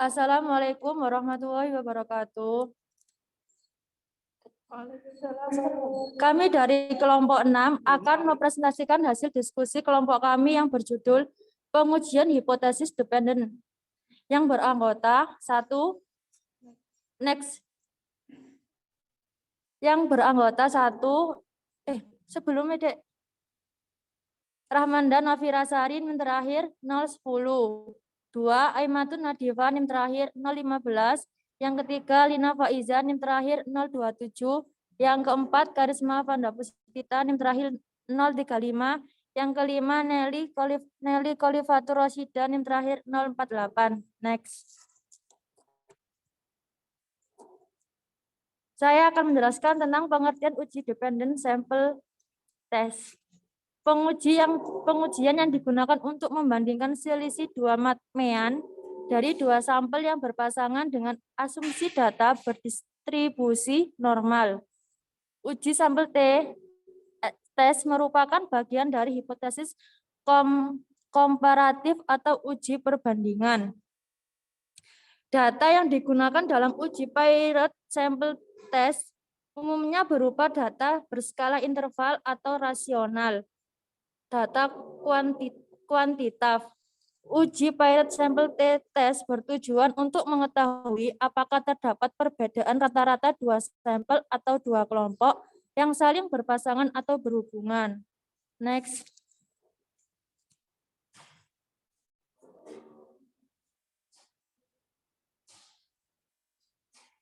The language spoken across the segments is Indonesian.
Assalamualaikum warahmatullahi wabarakatuh. Kami dari kelompok 6 akan mempresentasikan hasil diskusi kelompok kami yang berjudul pengujian hipotesis dependent yang beranggota sebelumnya Dek. Rahmanda Nafira Sari NIM terakhir 010. 2 Aimatun Nadifa NIM terakhir 015. Yang ketiga Lina Faiza NIM terakhir 027. Yang keempat Karisma Vanda Puspita NIM terakhir 035. Yang kelima Nelly Khalifatur Rasyida NIM terakhir 048. Next. Saya akan menjelaskan tentang pengertian uji dependent sample test. Pengujian yang digunakan untuk membandingkan selisih dua matmean dari dua sampel yang berpasangan dengan asumsi data berdistribusi normal. Uji sampel tes merupakan bagian dari hipotesis komparatif atau uji perbandingan. Data yang digunakan dalam uji pilot sample test umumnya berupa data berskala interval atau rasional. Data kuantitatif. Uji pilot sample test bertujuan untuk mengetahui apakah terdapat perbedaan rata-rata dua sampel atau dua kelompok yang saling berpasangan atau berhubungan. Next.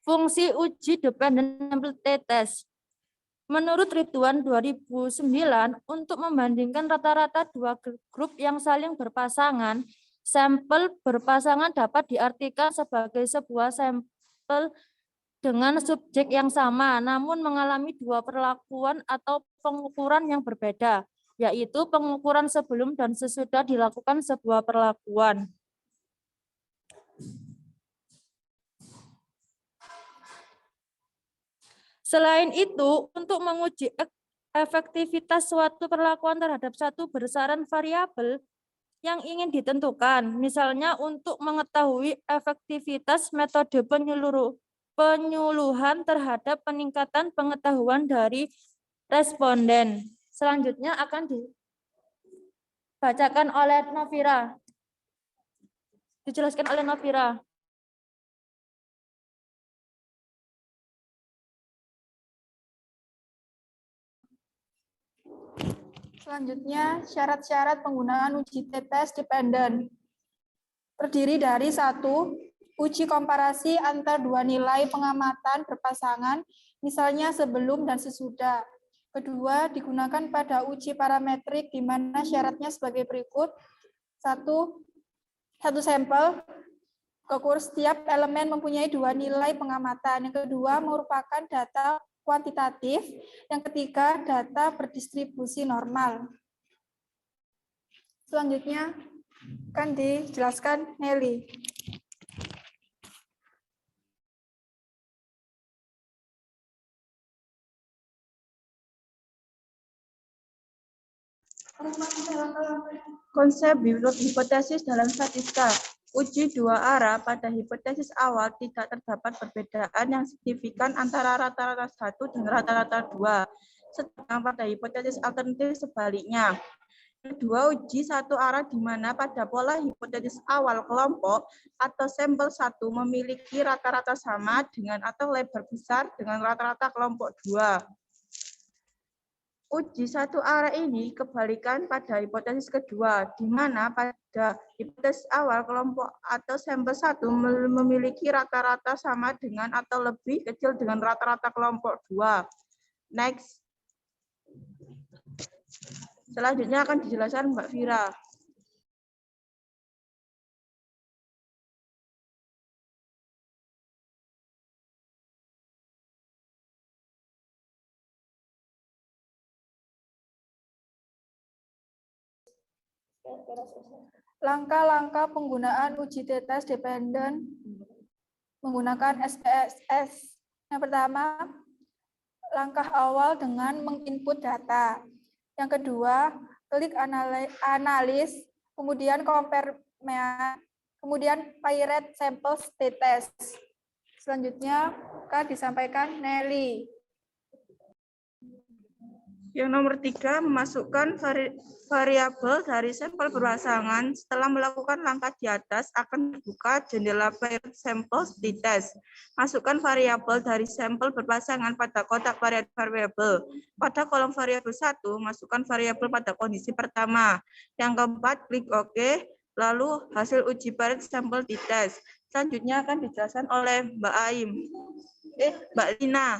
Fungsi uji dependent sample test. Menurut Ridwan 2009, untuk membandingkan rata-rata dua grup yang saling berpasangan, sampel berpasangan dapat diartikan sebagai sebuah sampel dengan subjek yang sama, namun mengalami dua perlakuan atau pengukuran yang berbeda, yaitu pengukuran sebelum dan sesudah dilakukan sebuah perlakuan. Selain itu, untuk menguji efektivitas suatu perlakuan terhadap satu besaran variabel yang ingin ditentukan, misalnya untuk mengetahui efektivitas metode penyuluhan terhadap peningkatan pengetahuan dari responden. Selanjutnya akan dibacakan oleh Novira. Dijelaskan oleh Novira. Selanjutnya, syarat-syarat penggunaan uji tes dependent. Terdiri dari 1. Uji komparasi antar dua nilai pengamatan berpasangan, misalnya sebelum dan sesudah. Kedua, digunakan pada uji parametrik di mana syaratnya sebagai berikut. 1. Satu sampel, setiap elemen mempunyai dua nilai pengamatan. Yang kedua, merupakan data kuantitatif. Yang ketiga, data berdistribusi normal. Selanjutnya akan dijelaskan Nelly. Konsep hipotesis dalam statistika. Uji dua arah pada hipotesis awal tidak terdapat perbedaan yang signifikan antara rata-rata 1 dan rata-rata 2, sedangkan pada hipotesis alternatif sebaliknya. Kedua, uji satu arah di mana pada pola hipotesis awal kelompok atau sampel 1 memiliki rata-rata sama dengan atau lebar besar dengan rata-rata kelompok 2. Uji satu arah ini kebalikan pada hipotesis kedua, di mana pada hipotesis awal kelompok atau sampel 1 memiliki rata-rata sama dengan atau lebih kecil dengan rata-rata kelompok 2. Next. Selanjutnya akan dijelaskan Mbak Vira. Langkah-langkah penggunaan uji tes dependent menggunakan SPSS. Yang pertama, langkah awal dengan menginput data. Yang kedua, klik analis, kemudian compare, Kemudian pirate sample state test. Selanjutnya akan disampaikan Nelly. Yang nomor 3, memasukkan variabel dari sampel berpasangan. Setelah melakukan langkah di atas, akan dibuka jendela pirate sample state test. Masukkan variabel dari sampel berpasangan pada kotak variabel. Pada kolom variabel 1, masukkan variabel pada kondisi pertama. Yang keempat, klik OK, lalu hasil uji pirate sample state test. Selanjutnya akan dijelaskan oleh Mbak Lina.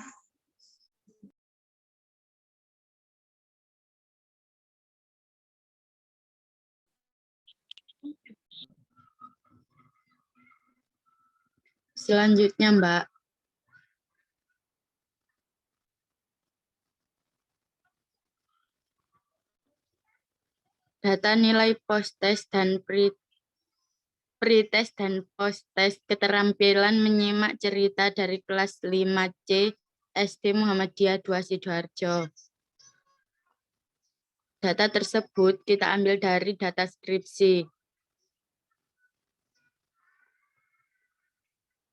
Selanjutnya, Mbak. Data nilai post-test dan pre-test dan post-test keterampilan menyimak cerita dari kelas 5C SD Muhammadiyah 2 Sidoarjo. Data tersebut kita ambil dari data skripsi.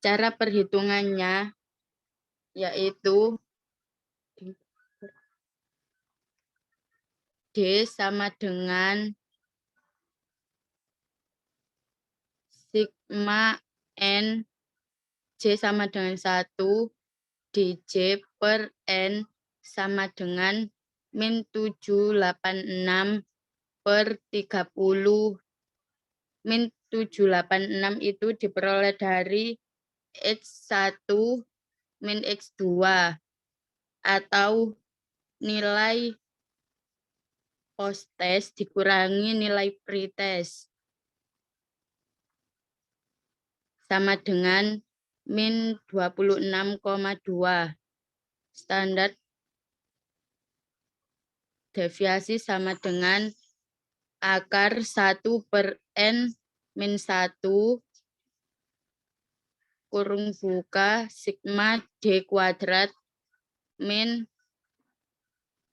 Cara perhitungannya yaitu D sama dengan sigma N, J sama dengan 1, DJ per N sama dengan min 786 per 30. Min 786 itu diperoleh dari X1 min X2 atau nilai post-test dikurangi nilai pre-test sama dengan min 26,2. Standar deviasi sama dengan akar 1 per N min 1 kurung buka sigma D kuadrat min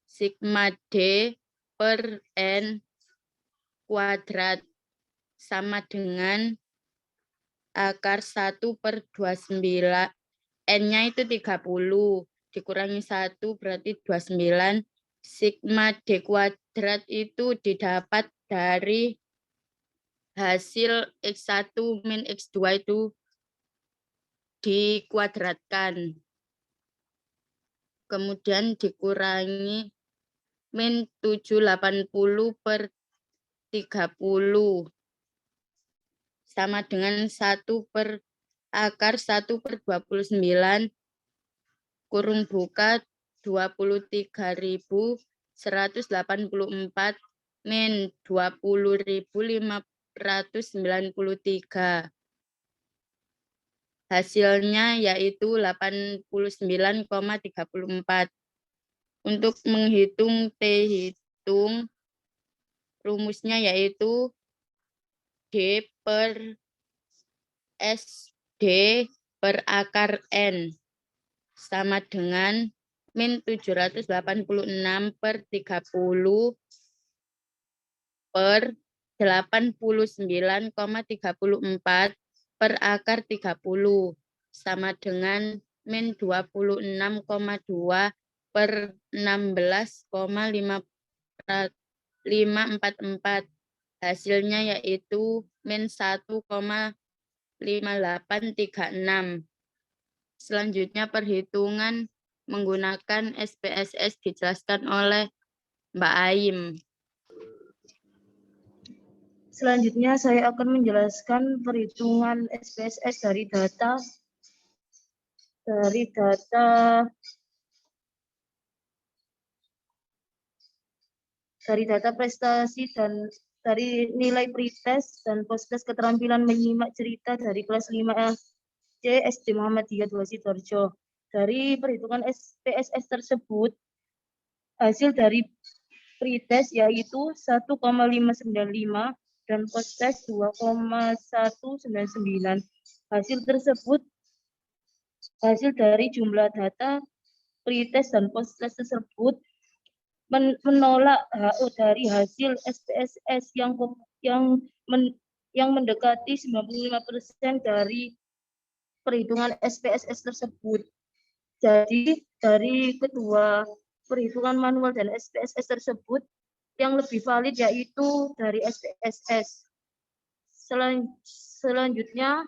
sigma D per N kuadrat sama dengan akar 1 per 29. N-nya itu 30. Dikurangi 1 berarti 29. Sigma D kuadrat itu didapat dari hasil X1 min X2 itu dikuadratkan. Kemudian dikurangi min 780 per 30 sama dengan 1 per akar 1 per 29 kurung buka 23.184 min 20.593. Hasilnya yaitu 89,34. Untuk menghitung T-hitung, rumusnya yaitu D per SD per akar N sama dengan min 786 per 30 per 89,34 per akar 30 sama dengan min 26,2 per 16,544. Hasilnya yaitu min 1,5836. Selanjutnya perhitungan menggunakan SPSS dijelaskan oleh Mbak Aim. Selanjutnya saya akan menjelaskan perhitungan SPSS dari data prestasi dan dari nilai pretest dan posttest keterampilan menyimak cerita dari kelas 5C SD Muhammadiyah 2 Sidoarjo. Dari perhitungan SPSS tersebut, hasil dari pretest yaitu 1,595 dan posttest 2,199. Hasil dari jumlah data pretest dan posttest tersebut menolak HO dari hasil SPSS yang yang mendekati 95% dari perhitungan SPSS tersebut. Jadi dari kedua perhitungan manual dan SPSS tersebut, yang lebih valid yaitu dari SPSS. Selanjutnya,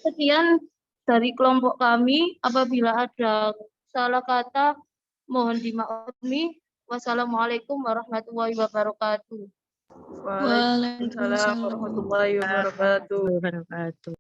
sekian dari kelompok kami. Apabila ada salah kata, mohon dimaklumi. Wassalamualaikum warahmatullahi wabarakatuh. Waalaikumsalam warahmatullahi wabarakatuh. Wabarakatuh.